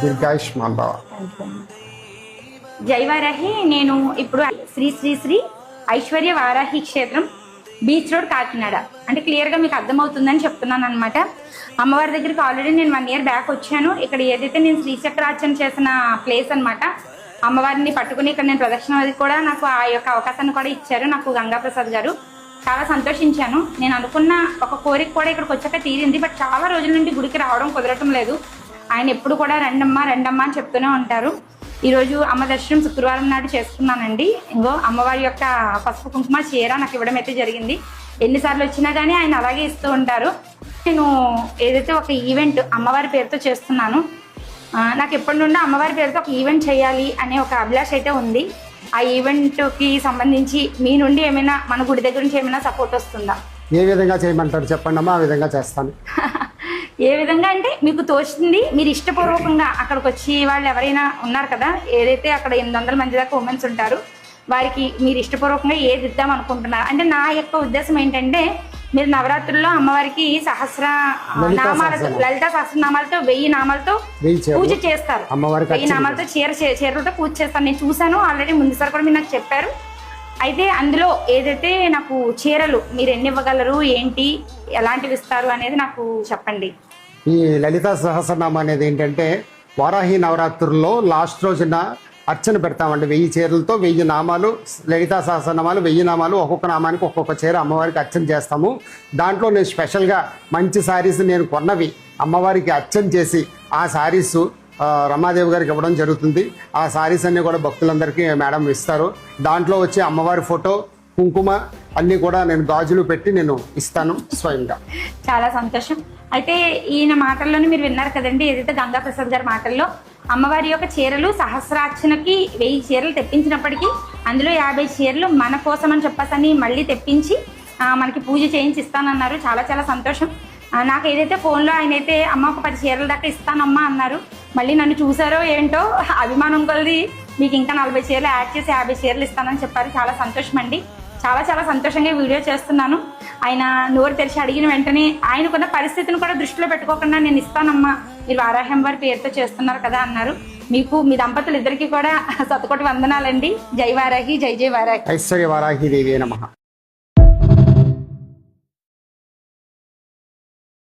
దీర్ఘాయుష్మాన్ భవ. జై వారాహి. నేను ఇప్పుడు శ్రీ శ్రీ శ్రీ ఐశ్వర్య వారాహి క్షేత్రం, బీచ్ రోడ్, కాకినాడ. అంటే క్లియర్గా మీకు అర్థమవుతుందని చెప్తున్నాను అనమాట. అమ్మవారి దగ్గరికి ఆల్రెడీ నేను 1 year బ్యాక్ వచ్చాను. ఇక్కడ ఏదైతే నేను శ్రీచక్రార్చన చేసిన ప్లేస్ అనమాట. అమ్మవారిని పట్టుకుని ఇక్కడ నేను ప్రదక్షిణ అది కూడా నాకు ఆ యొక్క అవకాశాన్ని కూడా ఇచ్చారు నాకు గంగాప్రసాద్ గారు. చాలా సంతోషించాను. నేను అనుకున్న ఒక కోరిక కూడా ఇక్కడికి వచ్చాక తీరింది. బట్ చాలా రోజుల నుండి గుడికి రావడం కుదరటం లేదు. ఆయన ఎప్పుడు కూడా రెండమ్మ రెండమ్మ అని చెప్తూనే ఉంటారు. ఈరోజు అమ్మ దర్శనం శుక్రవారం నాడు చేసుకున్నానండి. ఇంకో అమ్మవారి యొక్క పసుపు కుంకుమ చీర నాకు ఇవ్వడం అయితే జరిగింది. ఎన్నిసార్లు వచ్చినా కానీ ఆయన అలాగే ఇస్తూ ఉంటారు. నేను ఏదైతే ఒక ఈవెంట్ అమ్మవారి పేరుతో చేస్తున్నాను, నాకు ఎప్పటి నుండి అమ్మవారి పేరుతో ఒక ఈవెంట్ చేయాలి అనే ఒక అభిలాష అయితే ఉంది. ఆ ఈవెంట్కి సంబంధించి మీ నుండి ఏమైనా మన గుడి దగ్గర నుంచి ఏమైనా సపోర్ట్ వస్తుందా? ఏ విధంగా చేయమంటారు చెప్పండి అమ్మా, ఆ విధంగా చేస్తాను. ఏ విధంగా అంటే మీకు తోచింది, మీరు ఇష్టపూర్వకంగా అక్కడికి వచ్చి వాళ్ళు ఎవరైనా ఉన్నారు కదా, ఏదైతే అక్కడ 800 మంది దాకా ఉమెన్స్ ఉంటారు, వారికి మీరు ఇష్టపూర్వకంగా ఏది ఇద్దాం అనుకుంటున్నారు. అంటే నా యొక్క ఉద్దేశం ఏంటంటే, మీరు నవరాత్రుల్లో అమ్మవారికి సహస్ర నామాలతో, లలిత సహస్రనామాలతో 1000 నామాలతో పూజ చేస్తారు. 1000 నామాలతో చీరలతో పూజ చేస్తారు. నేను చూసాను ఆల్రెడీ, ముందుసారి కూడా మీరు నాకు చెప్పారు. అయితే అందులో ఏదైతే నాకు చీరలు మీరు ఎన్ని ఇవ్వగలరు, ఏంటి, ఎలాంటివి ఇస్తారు అనేది నాకు చెప్పండి. ఈ లలిత సహస్రనామం అనేది ఏంటంటే, వారాహి నవరాత్రుల్లో లాస్ట్ రోజున అర్చన పెడతామండి. 1000 చీరలతో 1000 నామాలు, లలితా సహస్రనామాలు 1000 నామాలు, ఒక్కొక్క నామానికి ఒక్కొక్క చీర అమ్మవారికి అర్చన చేస్తాము. దాంట్లో నేను స్పెషల్గా మంచి శారీస్ నేను కొన్నవి అమ్మవారికి అర్చన చేసి ఆ శారీస్ రమాదేవి గారికి ఇవ్వడం జరుగుతుంది. ఆ శారీస్ అన్నీ కూడా భక్తులందరికీ మేడం ఇస్తారు. దాంట్లో వచ్చి అమ్మవారి ఫోటో, కుంకుమ అన్నీ కూడా నేను గాజులు పెట్టి నేను ఇస్తాను స్వయంగా. చాలా సంతోషం. అయితే ఈయన మాటల్లోనే మీరు విన్నారు కదండి, ఏదైతే గంగాప్రసాద్ గారి మాటల్లో అమ్మవారి యొక్క చీరలు సహస్రార్చనకి 1000 చీరలు తెప్పించినప్పటికీ అందులో 50 చీరలు మన కోసం అని చెప్పేసి మళ్ళీ తెప్పించి మనకి పూజ చేయించి ఇస్తానన్నారు. చాలా చాలా సంతోషం. నాకు ఏదైతే ఫోన్లో ఆయన అయితే అమ్మ ఒక 10 చీరల దాకా ఇస్తానమ్మా అన్నారు. మళ్ళీ నన్ను చూసారో ఏంటో అభిమానం కొలది మీకు ఇంకా 40 చీరలు యాడ్ చేసి 50 చీరలు ఇస్తానని చెప్పారు. చాలా సంతోషం అండి. చాలా చాలా సంతోషంగా వీడియో చేస్తున్నాను. ఆయన నోరు తెరిచి అడిగిన వెంటనే ఆయనకున్న పరిస్థితిని కూడా దృష్టిలో పెట్టుకోకుండా నేను ఇస్తానమ్మా, మీరు వారాహి వారి పేరుతో చేస్తున్నారు కదా అన్నారు. మీకు మీ దంపతులు ఇద్దరికి కూడా శతకోటి వందనాలండి. జై వారాహి, జై జై వారాహి. ఐశ్వర్య వారాహి దేవి నమః.